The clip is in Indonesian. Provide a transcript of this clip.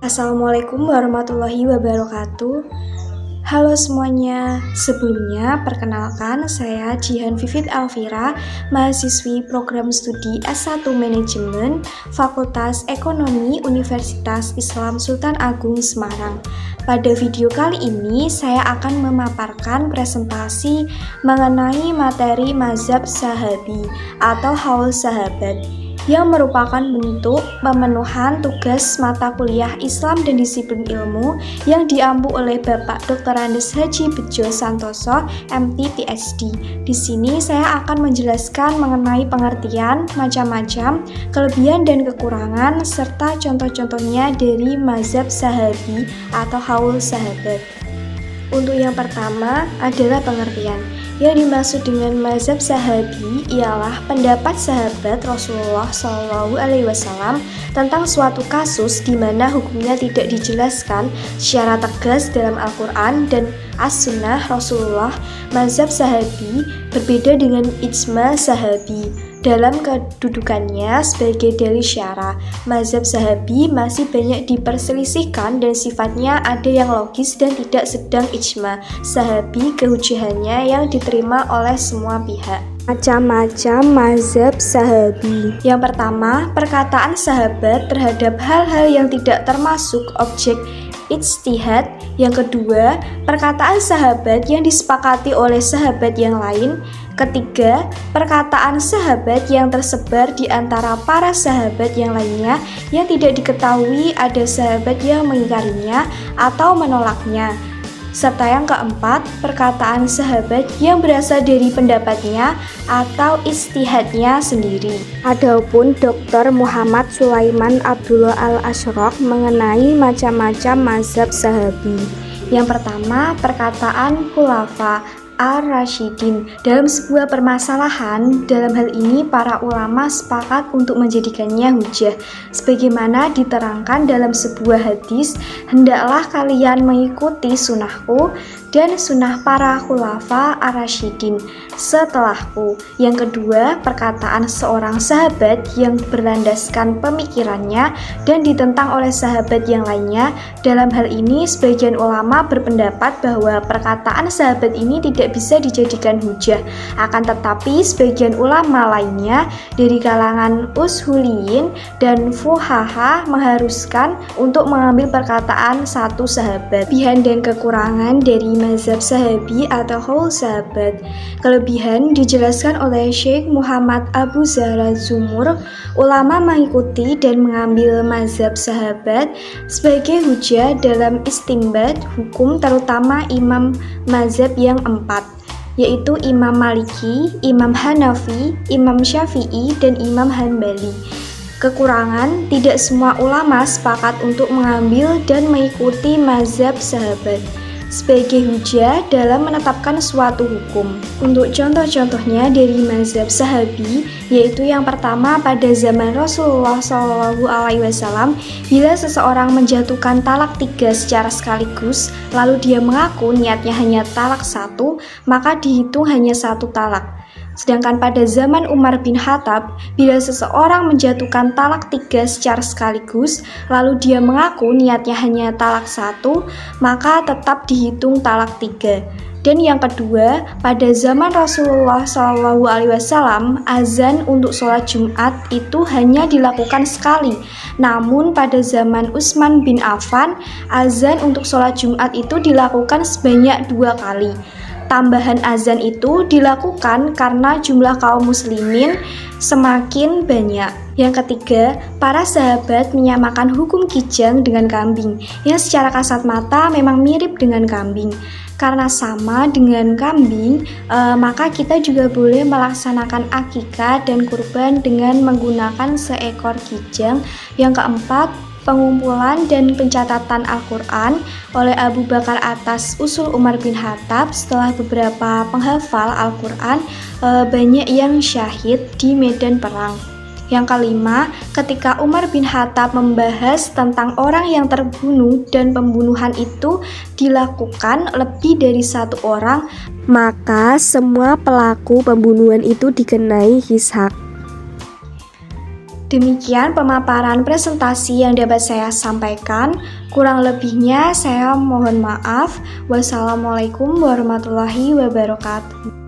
Assalamualaikum warahmatullahi wabarakatuh. Halo semuanya, sebelumnya perkenalkan saya Jihan Vivit Alvira, mahasiswi program studi S1 Manajemen Fakultas Ekonomi Universitas Islam Sultan Agung Semarang. Pada video kali ini saya akan memaparkan presentasi mengenai materi mazhab Sahabi atau haul sahabat yang merupakan bentuk pemenuhan tugas mata kuliah Islam dan Disiplin Ilmu yang diampu oleh Bapak Dr. Andes Haji Bejo Santoso, MT PhD. Di sini saya akan menjelaskan mengenai pengertian, macam-macam, kelebihan dan kekurangan, serta contoh-contohnya dari mazhab Sahabi atau haul sahabat. Untuk yang pertama adalah pengertian. Yang dimaksud dengan mazhab Sahabi ialah pendapat sahabat Rasulullah SAW tentang suatu kasus di mana hukumnya tidak dijelaskan secara tegas dalam Al-Quran dan As-Sunnah Rasulullah. Mazhab Sahabi berbeda dengan ijma Sahabi. Dalam kedudukannya sebagai dalil syara, mazhab Sahabi masih banyak diperselisihkan dan sifatnya ada yang logis dan tidak sedang ijma Sahabi kehujahannya yang diterima oleh semua pihak. Macam-macam mazhab Sahabi. Yang pertama, perkataan sahabat terhadap hal-hal yang tidak termasuk objek ijtihad. Yang kedua, perkataan sahabat yang disepakati oleh sahabat yang lain. Ketiga, perkataan sahabat yang tersebar di antara para sahabat yang lainnya yang tidak diketahui ada sahabat yang mengingkarinya atau menolaknya. Serta yang keempat, perkataan sahabat yang berasal dari pendapatnya atau ijtihadnya sendiri. Adapun Dr. Muhammad Sulaiman Abdullah Al-Ashraq mengenai macam-macam mazhab Sahabi. Yang pertama, perkataan khulafa Ar-Rasyidin. Dalam sebuah permasalahan, dalam hal ini para ulama sepakat untuk menjadikannya hujah. Sebagaimana diterangkan dalam sebuah hadis, hendaklah kalian mengikuti sunnahku dan sunnah para khulafa Ar-Rasyidin setelahku. Yang kedua, perkataan seorang sahabat yang berlandaskan pemikirannya dan ditentang oleh sahabat yang lainnya. Dalam hal ini, sebagian ulama berpendapat bahwa perkataan sahabat ini tidak bisa dijadikan hujah. Akan tetapi, sebagian ulama lainnya dari kalangan ushuliyin dan fuhaha mengharuskan untuk mengambil perkataan satu sahabat. Kelebihan dan kekurangan dari mazhab Sahabi atau haul sahabat. Kelebihan dijelaskan oleh Syekh Muhammad Abu Zahra Zumur. Ulama mengikuti dan mengambil mazhab sahabat sebagai hujah dalam istinbat hukum, terutama imam mazhab yang empat, yaitu Imam Maliki, Imam Hanafi, Imam Syafi'i, dan Imam Hanbali. Kekurangan, tidak semua ulama sepakat untuk mengambil dan mengikuti mazhab sahabat sebagai hujah dalam menetapkan suatu hukum. Untuk contoh-contohnya dari mazhab Sahabi, yaitu yang pertama pada zaman Rasulullah SAW, bila seseorang menjatuhkan talak 3 secara sekaligus, lalu dia mengaku niatnya hanya talak 1, maka dihitung hanya 1 talak. Sedangkan pada zaman Umar bin Khattab, bila seseorang menjatuhkan talak 3 secara sekaligus, lalu dia mengaku niatnya hanya talak 1, maka tetap dihitung talak 3. Dan yang kedua, pada zaman Rasulullah SAW, azan untuk sholat Jumat itu hanya dilakukan sekali. Namun pada zaman Utsman bin Affan, azan untuk sholat Jumat itu dilakukan sebanyak 2 kali. Tambahan azan itu dilakukan karena jumlah kaum muslimin semakin banyak. Yang ketiga, para sahabat menyamakan hukum kijang dengan kambing, yang secara kasat mata memang mirip dengan kambing. Karena sama dengan kambing, maka kita juga boleh melaksanakan akikah dan kurban dengan menggunakan seekor kijang. Yang keempat, pengumpulan dan pencatatan Al-Quran oleh Abu Bakar atas usul Umar bin Khattab. Setelah beberapa penghafal Al-Quran, banyak yang syahid di medan perang. Yang kelima, ketika Umar bin Khattab membahas tentang orang yang terbunuh dan pembunuhan itu dilakukan lebih dari 1 orang, maka semua pelaku pembunuhan itu dikenai hishak. Demikian pemaparan presentasi yang dapat saya sampaikan. Kurang lebihnya saya mohon maaf. Wassalamualaikum warahmatullahi wabarakatuh.